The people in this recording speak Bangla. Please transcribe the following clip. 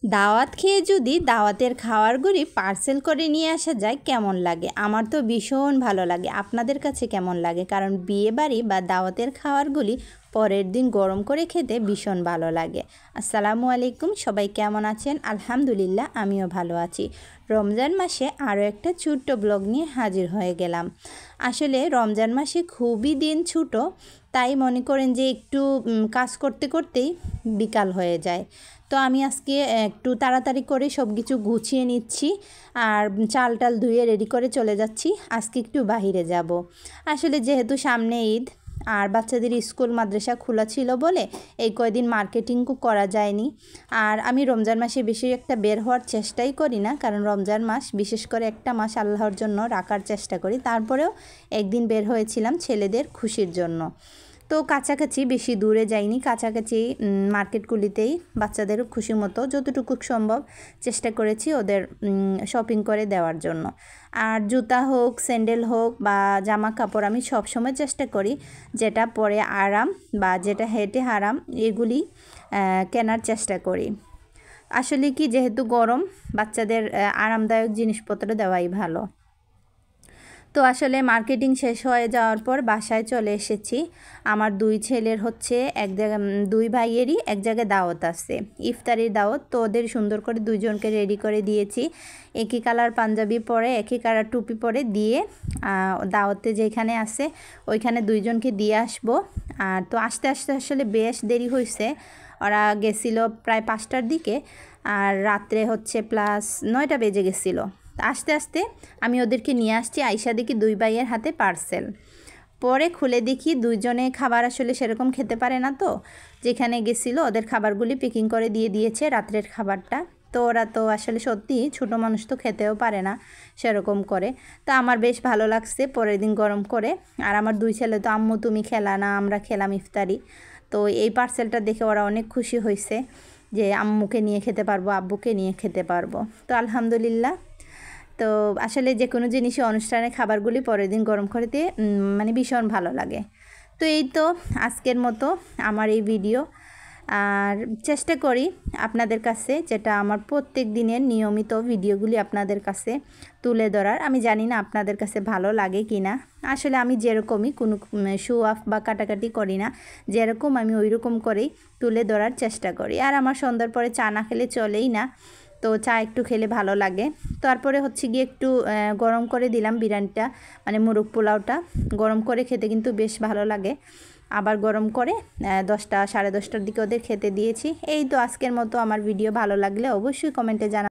দাওয়াত খেয়ে যদি দাওয়াতের খাবারগুলি পার্সেল করে নিয়ে আসা যায় কেমন লাগে? আমার তো ভীষণ ভালো লাগে। আপনাদের কাছে কেমন লাগে? কারণ বিয়েবাড়ি বা দাওয়াতের খাবারগুলি পরের দিন গরম করে খেতে ভীষণ ভালো লাগে। আসসালামু আলাইকুম, সবাই কেমন আছেন? আলহামদুলিল্লাহ, আমিও ভালো আছি। রমজান মাসে আরও একটা ছোট্ট ব্লগ নিয়ে হাজির হয়ে গেলাম। আসলে রমজান মাসে খুবই দিন ছোট, তাই মনে করেন যে একটু কাজ করতে করতেই বিকাল হয়ে যায়। তো আমি আজকে একটু তাড়াতাড়ি করে সব কিছু গুছিয়ে নিচ্ছি আর চাল টাল ধুয়ে রেডি করে চলে যাচ্ছি। আজকে একটু বাহিরে যাব। আসলে যেহেতু সামনে ঈদ আর বাচ্চাদের স্কুল মাদ্রাসা খোলা ছিল বলে এই কয়দিন মার্কেটিংও করা যায়নি। আর আমি রমজান মাসে বেশি একটা বের হওয়ার চেষ্টাই করি না, কারণ রমজান মাস বিশেষ করে একটা মাস আল্লাহর জন্য রাখার চেষ্টা করি। তারপরেও একদিন বের হয়েছিলাম ছেলেদের খুশির জন্য। তো কাছাকাছি বেশি দূরে যাইনি, কাছাকাছি মার্কেটগুলিতেই বাচ্চাদের খুশি মতো যতটুকু সম্ভব চেষ্টা করেছি ওদের শপিং করে দেওয়ার জন্য। আর জুতা হোক, স্যান্ডেল হোক বা জামা কাপড় আমি সবসময় চেষ্টা করি যেটা পরে আরাম বা যেটা হেঁটে আরাম এগুলি কেনার চেষ্টা করি। আসলে কি, যেহেতু গরম, বাচ্চাদের আরামদায়ক জিনিসপত্র দেওয়াই ভালো। তো আসলে মার্কেটিং শেষ হয়ে যাওয়ার পর বাসায় চলে এসেছি। আমার দুই ছেলের হচ্ছে এক জায়গায়, দুই ভাইয়েরই এক জায়গায় দাওয়াত আছে, ইফতারির দাওয়াত। তো ওদের সুন্দর করে দুইজনকে রেডি করে দিয়েছি। একই কালার পাঞ্জাবি পরে, একই কালার টুপি পরে দিয়ে দাওয়াতে যেখানে আছে ওইখানে দুইজনকে দিয়ে আসবো। আর তো আস্তে আস্তে আসলে বেশ দেরি হয়েছে। ওরা গেছিল প্রায় 5টার দিকে, আর রাত্রে হচ্ছে প্লাস 9টা বেজে গেছিলো। আস্তে আস্তে আমি ওদেরকে নিয়ে আসছি। আইসা দেখি দুই ভাইয়ের হাতে পার্সেল। পরে খুলে দেখি দুইজনে খাবার আসলে সেরকম খেতে পারে না, তো যেখানে গেছিলো ওদের খাবারগুলি প্যাকিং করে দিয়ে দিয়েছে, রাত্রের খাবারটা। তো ওরা তো আসলে সত্যি ছোটো মানুষ, তো খেতেও পারে না সেরকম করে। তো আমার বেশ ভালো লাগছে পরের দিন গরম করে। আর আমার দুই ছেলে তো আম্মু তুমি খেলা না, আমরা খেলাম ইফতারি। তো এই পার্সেলটা দেখে ওরা অনেক খুশি হয়েছে যে আম্মুকে নিয়ে খেতে পারবো, আব্বুকে নিয়ে খেতে পারবো। তো আলহামদুলিল্লাহ। তো আসলে যে কোনো জিনিসই অনুষ্ঠানের খাবারগুলি পরের দিন গরম করতে মানে ভীষণ ভালো লাগে। তো এই তো আজকের মতো আমার এই ভিডিও। আর চেষ্টা করি আপনাদের কাছে, যেটা আমার প্রত্যেক দিনের নিয়মিত ভিডিওগুলি আপনাদের কাছে তুলে ধরার। আমি জানি না আপনাদের কাছে ভালো লাগে কি না। আসলে আমি যেরকমই কোনো শো অফ বা কাটাকাটি করি না, যেরকম আমি ওই রকম করেই তুলে ধরার চেষ্টা করি। আর আমার সন্ধ্যার পরে চা না খেলে চলেই না, তো চা একটু খেলে ভালো লাগে। তারপরে হচ্ছে গিয়ে একটু গরম করে দিলাম বিরিয়ানিটা, মানে মোরগ পোলাওটা গরম করে খেতে কিন্তু বেশ ভালো লাগে। আবার গরম করে 10টা সাড়ে 10টার দিকে ওদের খেতে দিয়েছি। এই তো আজকের মতো আমার ভিডিও ভালো লাগলে অবশ্যই কমেন্টে জানাবেন।